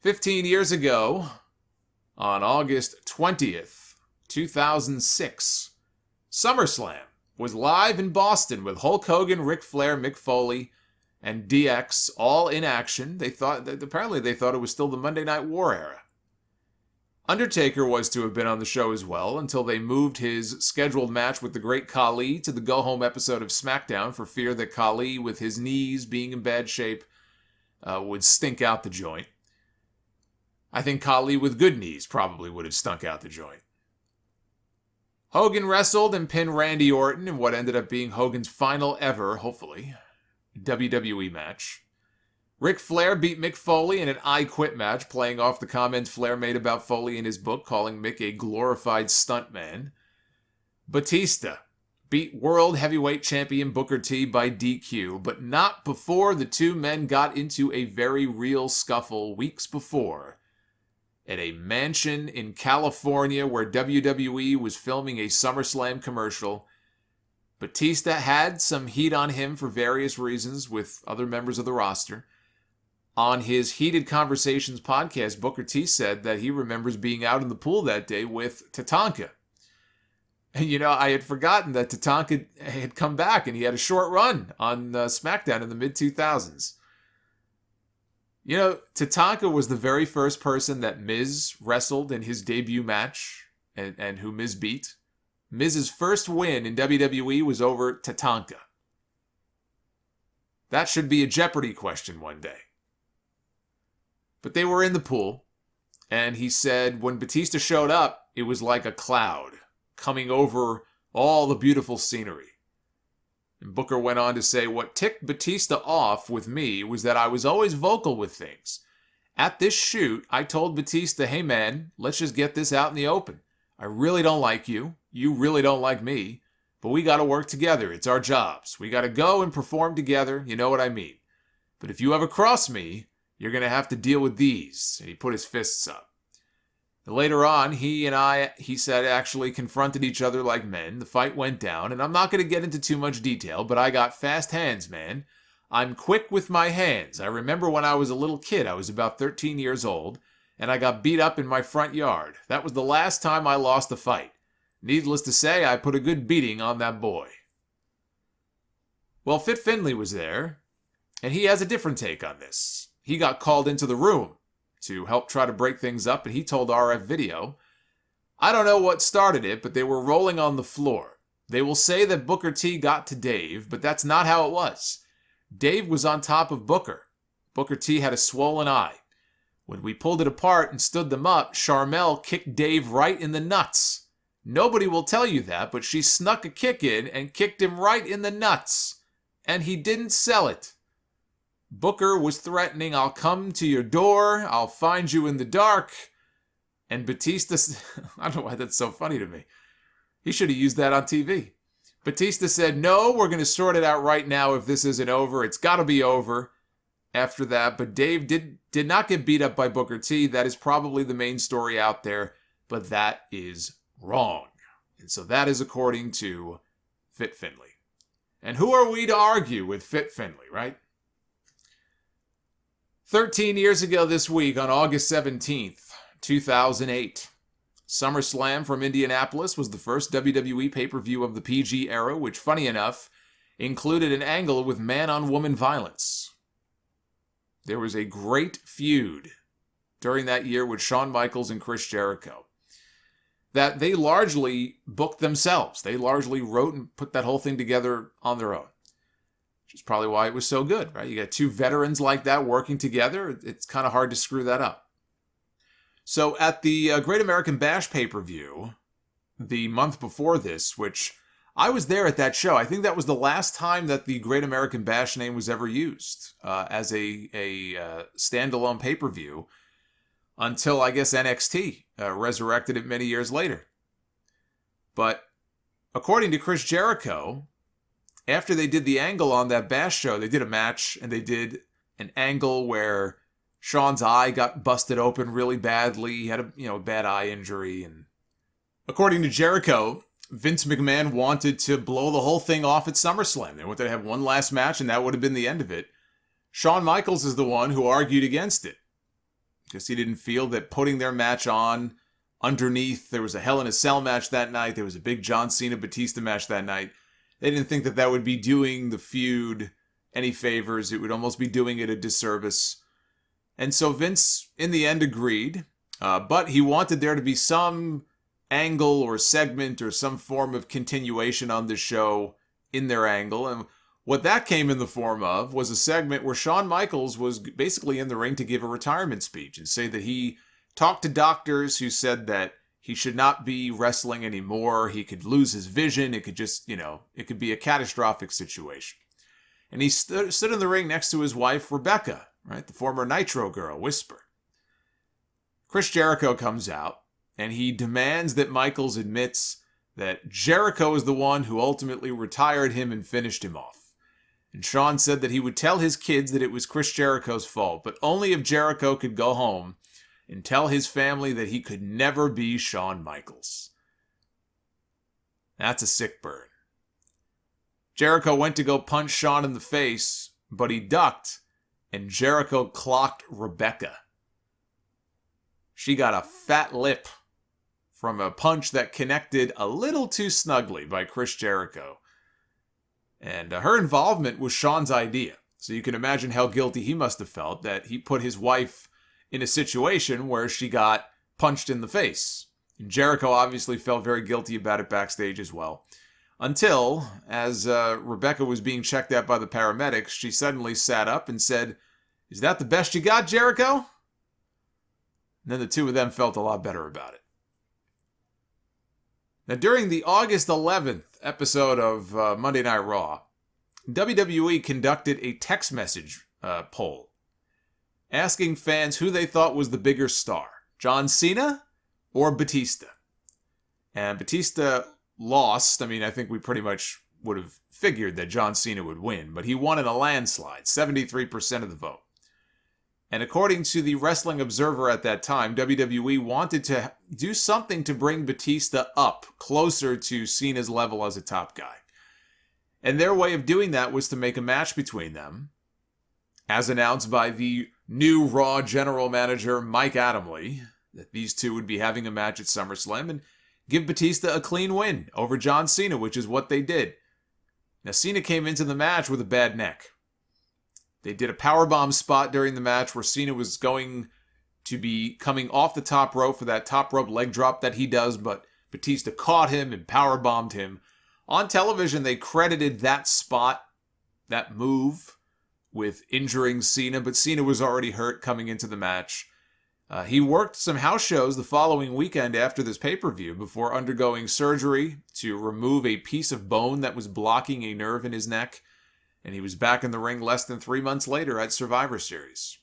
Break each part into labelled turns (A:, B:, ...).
A: 15 years ago, on August 20th, 2006, Summerslam was live in Boston with Hulk Hogan, Ric Flair, Mick Foley, and DX all in action. Apparently they thought it was still the Monday Night War era. Undertaker was to have been on the show as well until they moved his scheduled match with the Great Khali to the go-home episode of SmackDown for fear that Khali, with his knees being in bad shape, would stink out the joint. I think Khali with good knees probably would have stunk out the joint. Hogan wrestled and pinned Randy Orton in what ended up being Hogan's final ever, hopefully, WWE match. Ric Flair beat Mick Foley in an I Quit match, playing off the comments Flair made about Foley in his book, calling Mick a glorified stuntman. Batista beat World Heavyweight Champion Booker T by DQ, but not before the two men got into a very real scuffle weeks before at a mansion in California where WWE was filming a SummerSlam commercial. Batista had some heat on him for various reasons with other members of the roster. On his Heated Conversations podcast, Booker T said that he remembers being out in the pool that day with Tatanka. And, I had forgotten that Tatanka had come back and he had a short run on SmackDown in the mid-2000s. Tatanka was the very first person that Miz wrestled in his debut match and who Miz beat. Miz's first win in WWE was over Tatanka. That should be a Jeopardy question one day. But they were in the pool, and he said when Batista showed up, it was like a cloud coming over all the beautiful scenery. And Booker went on to say, what ticked Batista off with me was that I was always vocal with things. At this shoot, I told Batista, hey man, let's just get this out in the open. I really don't like you. You really don't like me. But we got to work together. It's our jobs. We got to go and perform together. You know what I mean. But if you ever cross me, you're going to have to deal with these. And he put his fists up. And later on, he said, actually confronted each other like men. The fight went down. And I'm not going to get into too much detail, but I got fast hands, man. I'm quick with my hands. I remember when I was a little kid. I was about 13 years old. And I got beat up in my front yard. That was the last time I lost a fight. Needless to say, I put a good beating on that boy. Well, Fit Finlay was there, and he has a different take on this. He got called into the room to help try to break things up, and he told RF Video, I don't know what started it, but they were rolling on the floor. They will say that Booker T got to Dave, but that's not how it was. Dave was on top of Booker. Booker T had a swollen eye. When we pulled it apart and stood them up, Charmel kicked Dave right in the nuts. Nobody will tell you that, but she snuck a kick in and kicked him right in the nuts. And he didn't sell it. Booker was threatening, I'll come to your door, I'll find you in the dark. And Batista, I don't know why that's so funny to me. He should have used that on TV. Batista said, no, we're going to sort it out right now if this isn't over. It's got to be over. After that, but Dave did not get beat up by Booker T. That is probably the main story out there, but that is wrong. And so that is according to Fit Finlay. And who are we to argue with Fit Finlay, right? 13 years ago this week, on August 17th, 2008, SummerSlam from Indianapolis was the first WWE pay-per-view of the PG era, which, funny enough, included an angle with man-on-woman violence. There was a great feud during that year with Shawn Michaels and Chris Jericho that they largely booked themselves. They largely wrote and put that whole thing together on their own, which is probably why it was so good, right? You got two veterans like that working together. It's kind of hard to screw that up. So at the Great American Bash pay-per-view, the month before this, which I was there at that show. I think that was the last time that the Great American Bash name was ever used as a standalone pay-per-view until, I guess, NXT resurrected it many years later. But according to Chris Jericho, after they did the angle on that Bash show, they did a match and they did an angle where Shawn's eye got busted open really badly. He had a bad eye injury. And according to Jericho, Vince McMahon wanted to blow the whole thing off at SummerSlam. They wanted to have one last match, and that would have been the end of it. Shawn Michaels is the one who argued against it. because he didn't feel that putting their match on underneath, there was a Hell in a Cell match that night, there was a big John Cena Batista match that night. They didn't think that that would be doing the feud any favors. It would almost be doing it a disservice. And so Vince, in the end, agreed. But he wanted there to be some angle or segment or some form of continuation on the show in their angle. And what that came in the form of was a segment where Shawn Michaels was basically in the ring to give a retirement speech and say that he talked to doctors who said that he should not be wrestling anymore. He could lose his vision. It could just, it could be a catastrophic situation. And he stood in the ring next to his wife, Rebecca, right? The former Nitro girl, Whisper. Chris Jericho comes out, and he demands that Michaels admits that Jericho is the one who ultimately retired him and finished him off. And Shawn said that he would tell his kids that it was Chris Jericho's fault, but only if Jericho could go home and tell his family that he could never be Shawn Michaels. That's a sick burn. Jericho went to go punch Shawn in the face, but he ducked, and Jericho clocked Rebecca. She got a fat lip from a punch that connected a little too snugly by Chris Jericho. And her involvement was Shawn's idea. So you can imagine how guilty he must have felt that he put his wife in a situation where she got punched in the face. And Jericho obviously felt very guilty about it backstage as well. Until, as Rebecca was being checked out by the paramedics, she suddenly sat up and said, "Is that the best you got, Jericho?" And then the two of them felt a lot better about it. Now, during the August 11th episode of Monday Night Raw, WWE conducted a text message poll asking fans who they thought was the bigger star, John Cena or Batista. And Batista lost. I mean, I think we pretty much would have figured that John Cena would win, but he won in a landslide, 73% of the vote. And according to the Wrestling Observer at that time, WWE wanted to do something to bring Batista up closer to Cena's level as a top guy. And their way of doing that was to make a match between them, as announced by the new Raw general manager Mike Adamle, that these two would be having a match at SummerSlam and give Batista a clean win over John Cena, which is what they did. Now, Cena came into the match with a bad neck. They did a powerbomb spot during the match where Cena was going to be coming off the top rope for that top rope leg drop that he does, but Batista caught him and powerbombed him. On television, they credited that spot, that move, with injuring Cena, but Cena was already hurt coming into the match. He worked some house shows the following weekend after this pay-per-view before undergoing surgery to remove a piece of bone that was blocking a nerve in his neck. And he was back in the ring less than 3 months later at Survivor Series.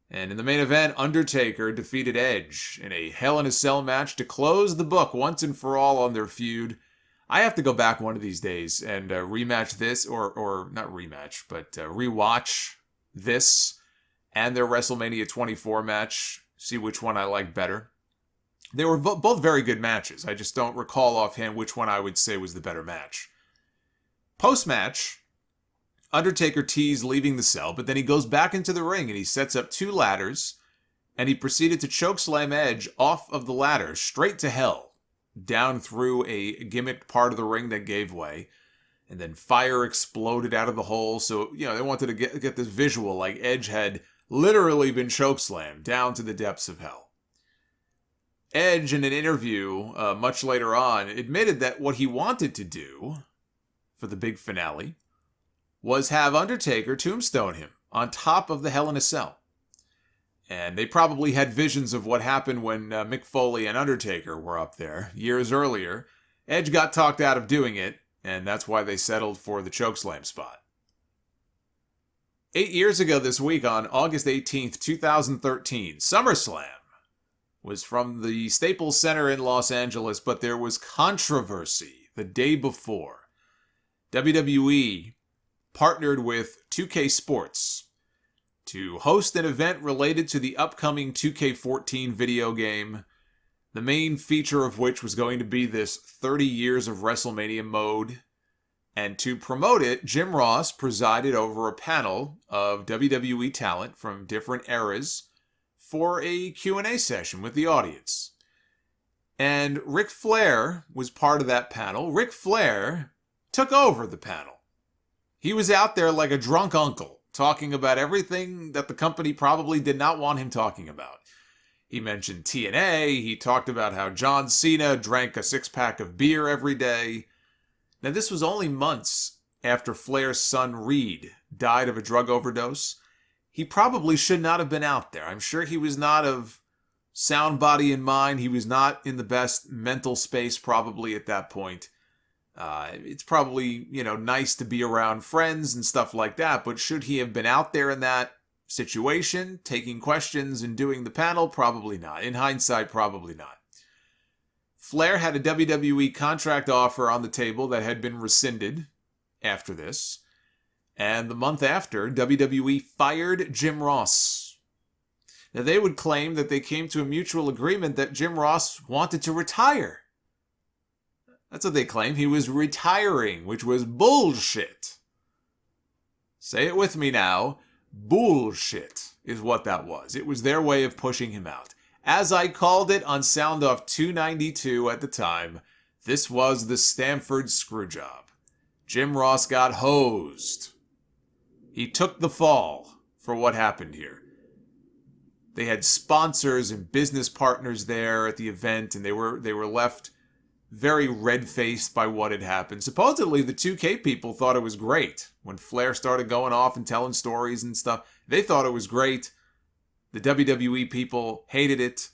A: And in the main event, Undertaker defeated Edge in a Hell in a Cell match to close the book once and for all on their feud. I have to go back one of these days and rematch this, or not rematch, but rewatch this and their WrestleMania 24 match, see which one I like better. They were both very good matches. I just don't recall offhand which one I would say was the better match. Post-match, Undertaker teased leaving the cell, but then he goes back into the ring and he sets up 2 ladders, and he proceeded to chokeslam Edge off of the ladder straight to hell, down through a gimmicked part of the ring that gave way, and then fire exploded out of the hole. So, they wanted to get this visual like Edge had literally been chokeslammed down to the depths of hell. Edge, in an interview much later on, admitted that what he wanted to do for the big finale was have Undertaker tombstone him on top of the Hell in a Cell. And they probably had visions of what happened when Mick Foley and Undertaker were up there years earlier. Edge got talked out of doing it, and that's why they settled for the chokeslam spot. 8 years ago this week, on August 18th, 2013, SummerSlam was from the Staples Center in Los Angeles, but there was controversy the day before. WWE partnered with 2K Sports to host an event related to the upcoming 2K14 video game, the main feature of which was going to be this 30 years of WrestleMania mode. And to promote it, Jim Ross presided over a panel of WWE talent from different eras for a Q&A session with the audience. And Ric Flair was part of that panel. Ric Flair took over the panel. He was out there like a drunk uncle, talking about everything that the company probably did not want him talking about. He mentioned TNA. He talked about how John Cena drank a six-pack of beer every day. Now, this was only months after Flair's son Reed died of a drug overdose. He probably should not have been out there. I'm sure he was not of sound body and mind. He was not in the best mental space probably at that point. It's probably, nice to be around friends and stuff like that, but should he have been out there in that situation, taking questions and doing the panel? Probably not. In hindsight, probably not. Flair had a WWE contract offer on the table that had been rescinded after this, and the month after, WWE fired Jim Ross. Now, they would claim that they came to a mutual agreement that Jim Ross wanted to retire. That's what they claim. He was retiring, which was bullshit. Say it with me now. Bullshit is what that was. It was their way of pushing him out. As I called it on Sound Off 292 at the time, this was the Stamford screwjob. Jim Ross got hosed. He took the fall for what happened here. They had sponsors and business partners there at the event, and they were left very red-faced by what had happened. Supposedly, the 2K people thought it was great. When Flair started going off and telling stories and stuff, they thought it was great. The WWE people hated it.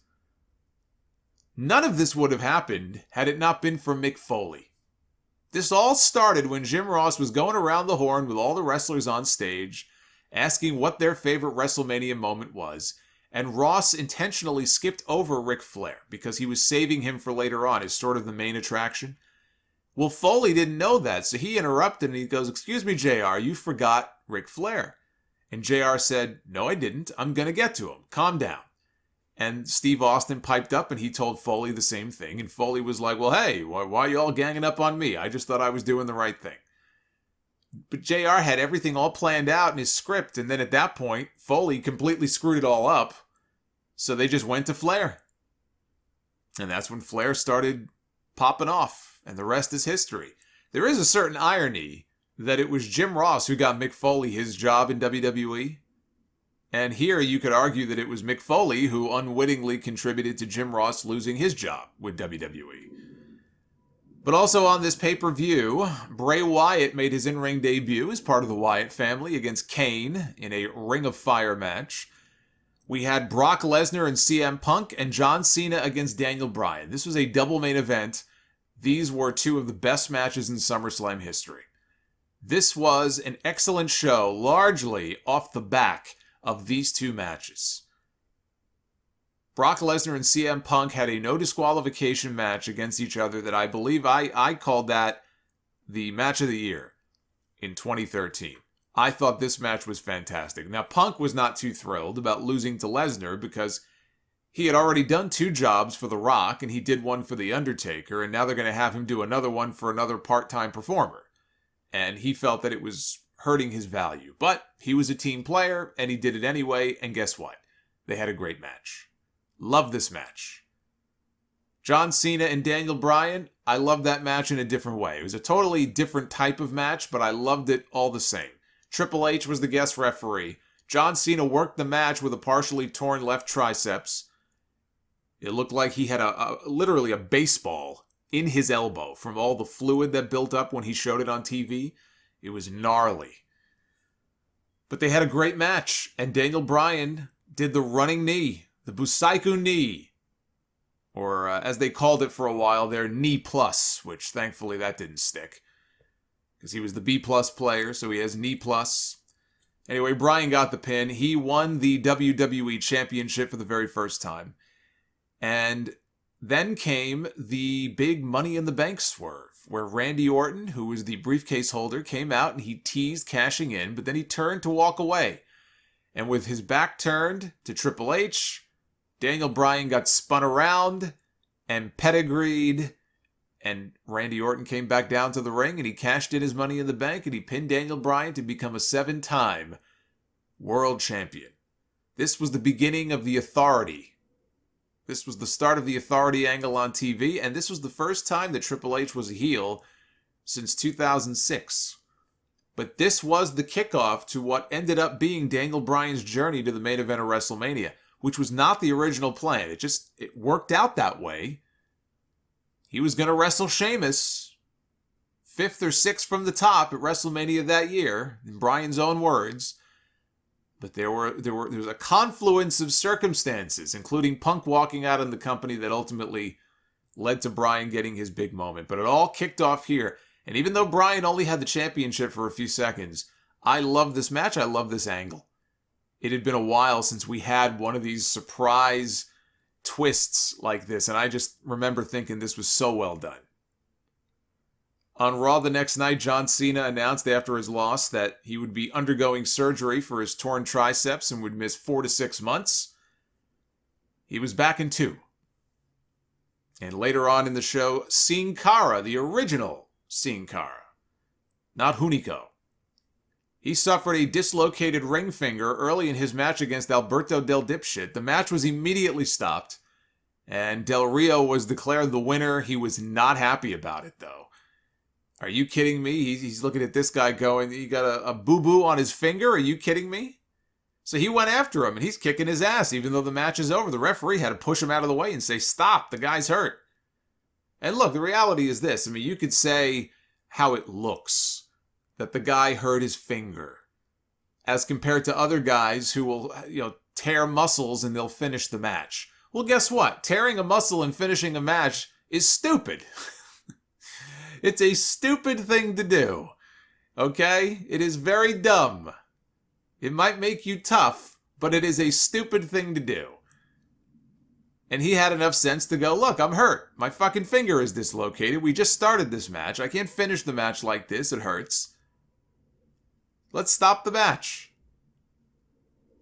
A: None of this would have happened had it not been for Mick Foley. This all started when Jim Ross was going around the horn with all the wrestlers on stage, asking what their favorite WrestleMania moment was. And Ross intentionally skipped over Ric Flair because he was saving him for later on as sort of the main attraction. Well, Foley didn't know that, so he interrupted and he goes, "Excuse me, JR, you forgot Ric Flair." And JR said, "No, I didn't. I'm going to get to him. Calm down." And Steve Austin piped up and he told Foley the same thing. And Foley was like, "Well, hey, why are you all ganging up on me? I just thought I was doing the right thing." But JR had everything all planned out in his script, and then at that point, Foley completely screwed it all up. So they just went to Flair. And that's when Flair started popping off, and the rest is history. There is a certain irony that it was Jim Ross who got Mick Foley his job in WWE. And here you could argue that it was Mick Foley who unwittingly contributed to Jim Ross losing his job with WWE. But also on this pay-per-view, Bray Wyatt made his in-ring debut as part of the Wyatt family against Kane in a Ring of Fire match. We had Brock Lesnar and CM Punk and John Cena against Daniel Bryan. This was a double main event. These were two of the best matches in SummerSlam history. This was an excellent show, largely off the back of these two matches. Brock Lesnar and CM Punk had a no disqualification match against each other that I believe I called that the match of the year in 2013. I thought this match was fantastic. Now, Punk was not too thrilled about losing to Lesnar because he had already done two jobs for The Rock and he did one for The Undertaker, and now they're going to have him do another one for another part-time performer. And he felt that it was hurting his value. But he was a team player and he did it anyway, and guess what? They had a great match. Love this match. John Cena and Daniel Bryan, I loved that match in a different way. It was a totally different type of match, but I loved it all the same. Triple H was the guest referee. John Cena worked the match with a partially torn left triceps. It looked like he had literally a baseball in his elbow from all the fluid that built up when he showed it on TV. It was gnarly. But they had a great match, and Daniel Bryan did the running knee, the Busaiku knee, or as they called it for a while, their knee plus, which thankfully that didn't stick. Because he was the B+ player, so he has knee plus. Anyway, Bryan got the pin. He won the WWE Championship for the very first time. And then came the big Money in the Bank swerve, where Randy Orton, who was the briefcase holder, came out and he teased cashing in, but then he turned to walk away. And with his back turned to Triple H, Daniel Bryan got spun around and pedigreed, and Randy Orton came back down to the ring and he cashed in his Money in the Bank and he pinned Daniel Bryan to become a 7-time world champion. This was the beginning of the Authority. This was the start of the Authority angle on TV, and this was the first time that Triple H was a heel since 2006. But this was the kickoff to what ended up being Daniel Bryan's journey to the main event of WrestleMania, which was not the original plan. It worked out that way. He was going to wrestle Sheamus, 5th or 6th from the top at WrestleMania that year, in Bryan's own words. But there was a confluence of circumstances, including Punk walking out of the company, that ultimately led to Bryan getting his big moment. But it all kicked off here. And even though Bryan only had the championship for a few seconds, I love this match. I love this angle. It had been a while since we had one of these surprise twists like this, and I just remember thinking this was so well done. On Raw the next night, John Cena announced after his loss that he would be undergoing surgery for his torn triceps and would miss 4 to 6 months. He was back in 2. And later on in the show, Sin Cara, the original Sin Cara, not Hunico. He suffered a dislocated ring finger early in his match against Alberto Del Dipshit. The match was immediately stopped, and Del Rio was declared the winner. He was not happy about it, though. Are you kidding me? He's looking at this guy going, he got a boo-boo on his finger? Are you kidding me? So he went after him, and he's kicking his ass, even though the match is over. The referee had to push him out of the way and say, stop, the guy's hurt. And look, the reality is this. I mean, you could say how it looks, that the guy hurt his finger, as compared to other guys who will, tear muscles and they'll finish the match. Well, guess what? Tearing a muscle and finishing a match is stupid. It's a stupid thing to do. Okay? It is very dumb. It might make you tough, but it is a stupid thing to do. And he had enough sense to go, look, I'm hurt. My fucking finger is dislocated. We just started this match. I can't finish the match like this. It hurts. Let's stop the match.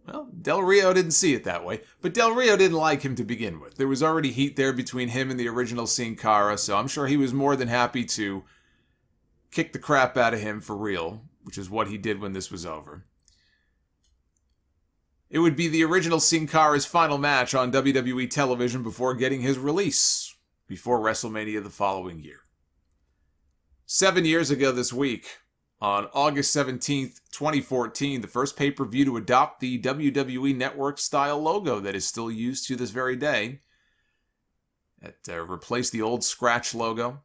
A: Well, Del Rio didn't see it that way, but Del Rio didn't like him to begin with. There was already heat there between him and the original Sin Cara, so I'm sure he was more than happy to kick the crap out of him for real, which is what he did when this was over. It would be the original Sin Cara's final match on WWE television before getting his release, before WrestleMania the following year. 7 years ago this week, on August 17th, 2014, the first pay-per-view to adopt the WWE Network-style logo that is still used to this very day. It replaced the old Scratch logo.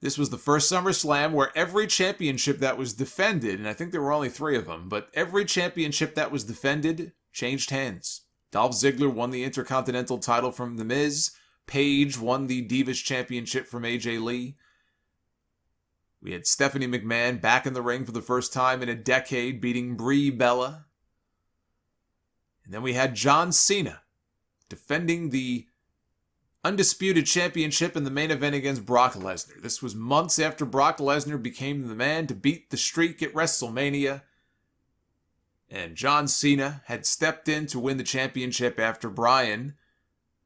A: This was the first SummerSlam where every championship that was defended, and I think there were only 3 of them, but every championship that was defended changed hands. Dolph Ziggler won the Intercontinental title from The Miz. Paige won the Divas Championship from AJ Lee. We had Stephanie McMahon back in the ring for the first time in a decade, beating Brie Bella. And then we had John Cena defending the Undisputed Championship in the main event against Brock Lesnar. This was months after Brock Lesnar became the man to beat the streak at WrestleMania. And John Cena had stepped in to win the championship after Bryan,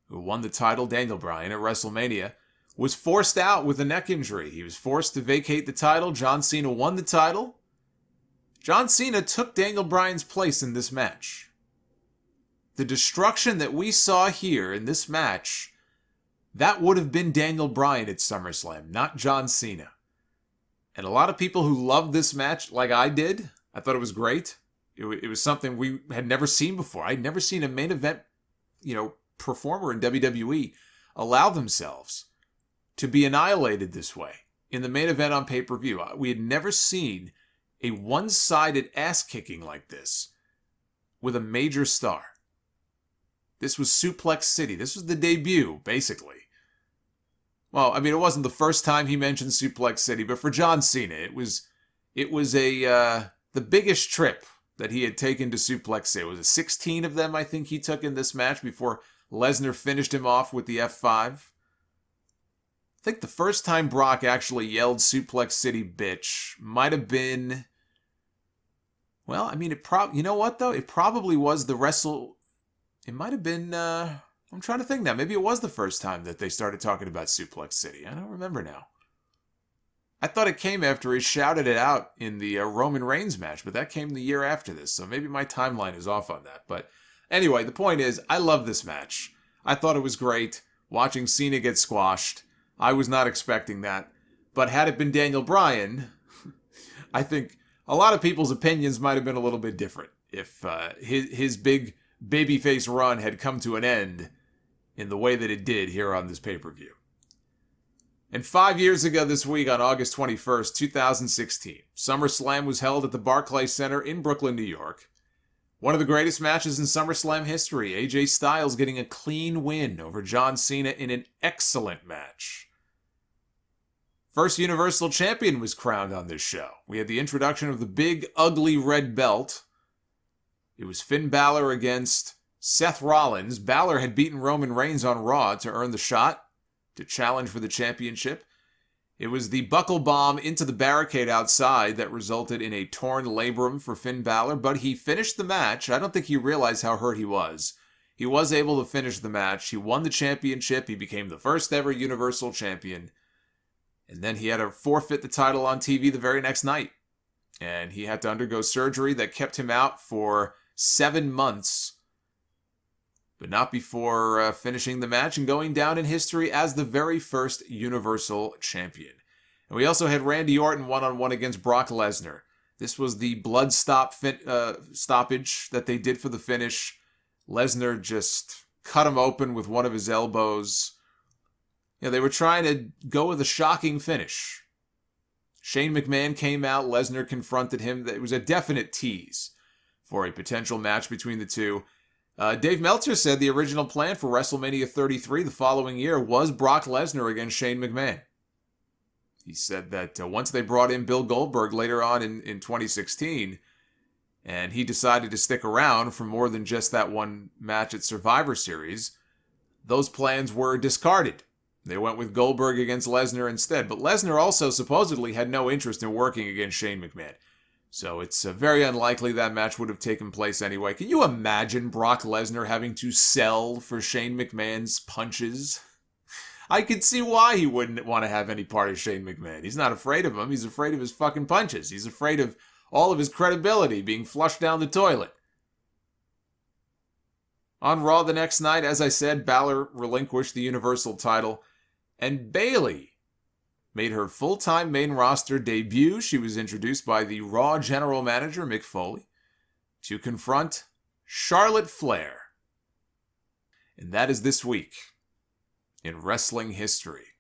A: who won the title, Daniel Bryan, at WrestleMania, was forced out with a neck injury. He was forced to vacate the title. John Cena won the title. John Cena took Daniel Bryan's place in this match. The destruction that we saw here in this match, that would have been Daniel Bryan at SummerSlam, not John Cena. And a lot of people who loved this match, like I did, I thought it was great. It was something we had never seen before. I'd never seen a main event, performer in WWE allow themselves to be annihilated this way in the main event on pay-per-view. We had never seen a one-sided ass-kicking like this with a major star. This was Suplex City. This was the debut, basically. Well, I mean, it wasn't the first time he mentioned Suplex City, but for John Cena, it was the biggest trip that he had taken to Suplex City. It was 16 of them, I think, he took in this match before Lesnar finished him off with the F5. I think the first time Brock actually yelled Suplex City bitch might have been, well, I mean, you know what, though? It probably was it might have been, I'm trying to think now. Maybe it was the first time that they started talking about Suplex City. I don't remember now. I thought it came after he shouted it out in the Roman Reigns match, but that came the year after this, so maybe my timeline is off on that. But Anyway, the point is, I love this match. I thought it was great. Watching Cena get squashed. I was not expecting that. But had it been Daniel Bryan, I think a lot of people's opinions might have been a little bit different if his big babyface run had come to an end in the way that it did here on this pay-per-view. And 5 years ago this week, on August 21st, 2016, SummerSlam was held at the Barclays Center in Brooklyn, New York. One of the greatest matches in SummerSlam history, AJ Styles getting a clean win over John Cena in an excellent match. First Universal Champion was crowned on this show. We had the introduction of the big, ugly red belt. It was Finn Balor against Seth Rollins. Balor had beaten Roman Reigns on Raw to earn the shot to challenge for the championship. It was the buckle bomb into the barricade outside that resulted in a torn labrum for Finn Balor, but he finished the match. I don't think he realized how hurt he was. He was able to finish the match. He won the championship. He became the first ever Universal Champion. And then he had to forfeit the title on TV the very next night. And he had to undergo surgery that kept him out for 7 months, but not before finishing the match and going down in history as the very first Universal Champion. And we also had Randy Orton one-on-one against Brock Lesnar. This was the blood stoppage that they did for the finish. Lesnar just cut him open with one of his elbows. You know, they were trying to go with a shocking finish. Shane McMahon came out. Lesnar confronted him. It was a definite tease for a potential match between the two. Dave Meltzer said the original plan for WrestleMania 33 the following year was Brock Lesnar against Shane McMahon. He said that once they brought in Bill Goldberg later on in 2016, and he decided to stick around for more than just that one match at Survivor Series, those plans were discarded. They went with Goldberg against Lesnar instead. But Lesnar also supposedly had no interest in working against Shane McMahon. So it's very unlikely that match would have taken place anyway. Can you imagine Brock Lesnar having to sell for Shane McMahon's punches? I could see why he wouldn't want to have any part of Shane McMahon. He's not afraid of him. He's afraid of his fucking punches. He's afraid of all of his credibility being flushed down the toilet. On Raw the next night, as I said, Balor relinquished the Universal title, and Bayley made her full-time main roster debut. She was introduced by the Raw general manager, Mick Foley, to confront Charlotte Flair. And that is this week in wrestling history.